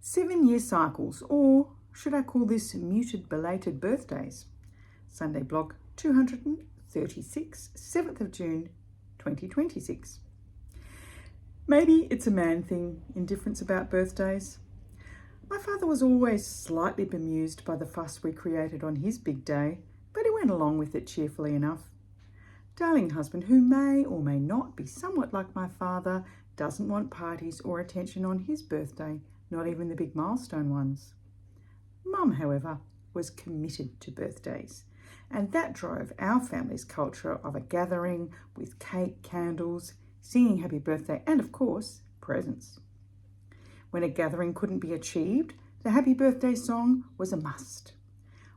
7-year cycles, or should I call this muted belated birthdays? Sunday blog 236, 7th of June 2026. Maybe it's a man thing, indifference about birthdays. My father was always slightly bemused by the fuss we created on his big day, but he went along with it cheerfully enough. Darling husband, who may or may not be somewhat like my father, doesn't want parties or attention on his birthday, not even the big milestone ones. Mum, however, was committed to birthdays, and that drove our family's culture of a gathering with cake, candles, singing happy birthday, and of course, presents. When a gathering couldn't be achieved, the happy birthday song was a must.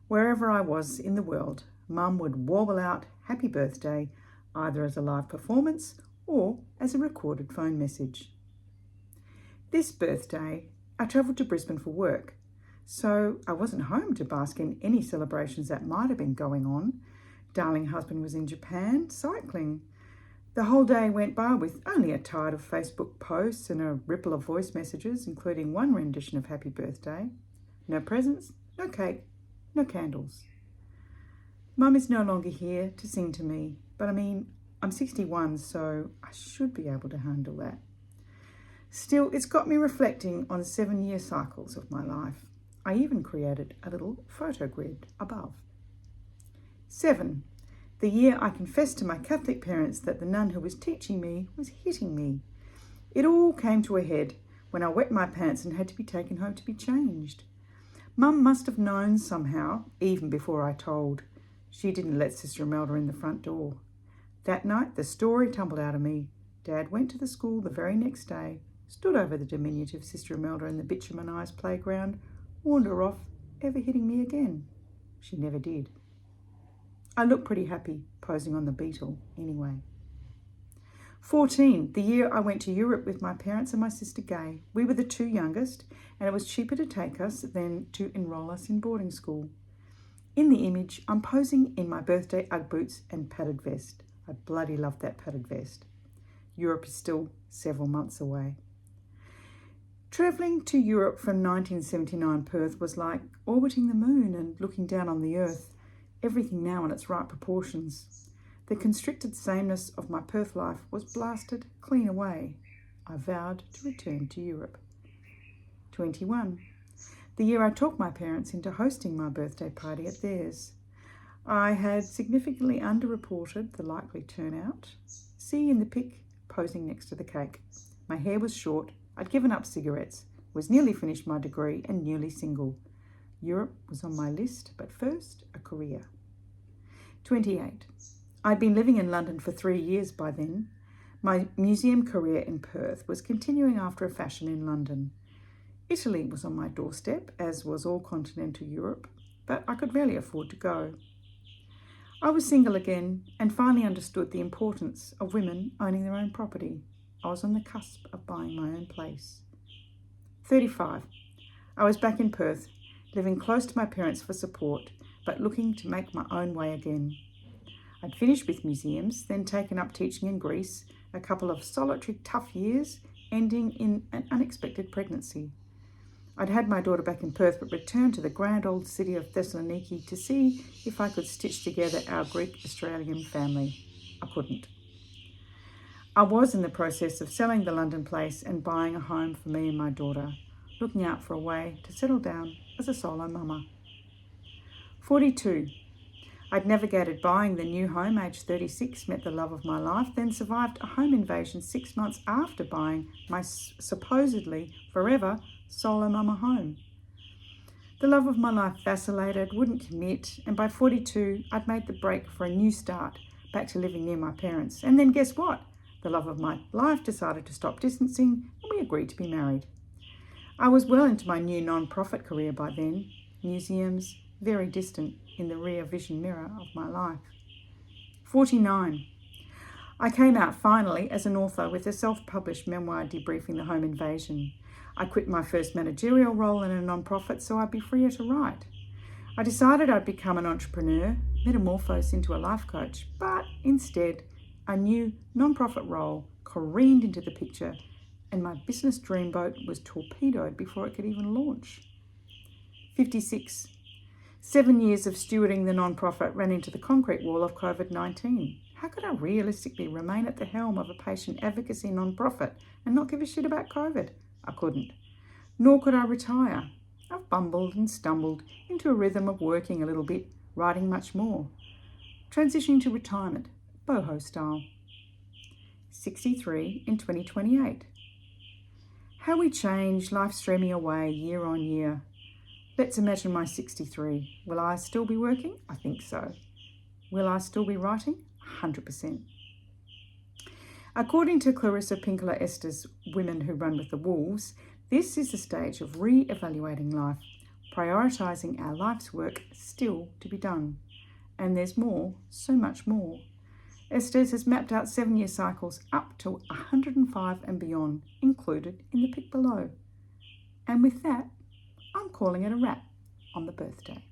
Wherever I was in the world, Mum would warble out happy birthday, either as a live performance or as a recorded phone message. This birthday, I travelled to Brisbane for work, so I wasn't home to bask in any celebrations that might have been going on. Darling husband was in Japan, cycling. The whole day went by with only a tide of Facebook posts and a ripple of voice messages, including one rendition of happy birthday. No presents, no cake, no candles. Mum is no longer here to sing to me, but I'm 61, so I should be able to handle that. Still, it's got me reflecting on 7-year cycles of my life. I even created a little photo grid above. 7. The year I confessed to my Catholic parents that the nun who was teaching me was hitting me. It all came to a head when I wet my pants and had to be taken home to be changed. Mum must have known somehow, even before I told. She didn't let Sister Imelda in the front door. That night, the story tumbled out of me. Dad went to the school the very next day, stood over the diminutive Sister Imelda in the bituminized playground, warned her off ever hitting me again. She never did. I looked pretty happy posing on the beetle anyway. 14. The year I went to Europe with my parents and my sister Gay. We were the two youngest, and it was cheaper to take us than to enrol us in boarding school. In the image, I'm posing in my birthday Ugg boots and padded vest. I bloody love that padded vest. Europe is still several months away. Travelling to Europe from 1979 Perth was like orbiting the moon and looking down on the earth, everything now in its right proportions. The constricted sameness of my Perth life was blasted clean away. I vowed to return to Europe. 21. The year I talked my parents into hosting my birthday party at theirs. I had significantly underreported the likely turnout. See in the pic, posing next to the cake. My hair was short, I'd given up cigarettes, was nearly finished my degree and newly single. Europe was on my list, but first, a career. 28. I'd been living in London for 3 years by then. My museum career in Perth was continuing after a fashion in London. Italy was on my doorstep, as was all continental Europe, but I could rarely afford to go. I was single again and finally understood the importance of women owning their own property. I was on the cusp of buying my own place. 35. I was back in Perth, living close to my parents for support, but looking to make my own way again. I'd finished with museums, then taken up teaching in Greece, a couple of solitary tough years, ending in an unexpected pregnancy. I'd had my daughter back in Perth, but returned to the grand old city of Thessaloniki to see if I could stitch together our Greek-Australian family. I couldn't. I was in the process of selling the London place and buying a home for me and my daughter, looking out for a way to settle down as a solo mama. 42. I'd navigated buying the new home aged 36, met the love of my life, then survived a home invasion 6 months after buying my supposedly forever solo mama home. The love of my life vacillated, wouldn't commit, and by 42, I'd made the break for a new start, back to living near my parents. And then guess what? The love of my life decided to stop distancing, and we agreed to be married. I was well into my new non-profit career by then, museums very distant in the rear vision mirror of my life. 49. I came out finally as an author with a self-published memoir debriefing the home invasion. I quit my first managerial role in a non-profit so I'd be freer to write. I decided I'd become an entrepreneur, metamorphose into a life coach, but instead a new non-profit role careened into the picture and my business dreamboat was torpedoed before it could even launch. 56. 7 years of stewarding the non-profit ran into the concrete wall of COVID-19. How could I realistically remain at the helm of a patient advocacy non-profit and not give a shit about COVID? I couldn't. Nor could I retire. I've bumbled and stumbled into a rhythm of working a little bit, writing much more. Transitioning to retirement, boho style. 63 in 2028. How we change, life streaming away year on year. Let's imagine my 63. Will I still be working? I think so. Will I still be writing? 100%. According to Clarissa Pinkola Estes' Women Who Run with the Wolves, this is a stage of re-evaluating life, prioritising our life's work still to be done. And there's more, so much more. Estes has mapped out 7-year cycles up to 105 and beyond, included in the pic below. And with that, I'm calling it a wrap on the birthday.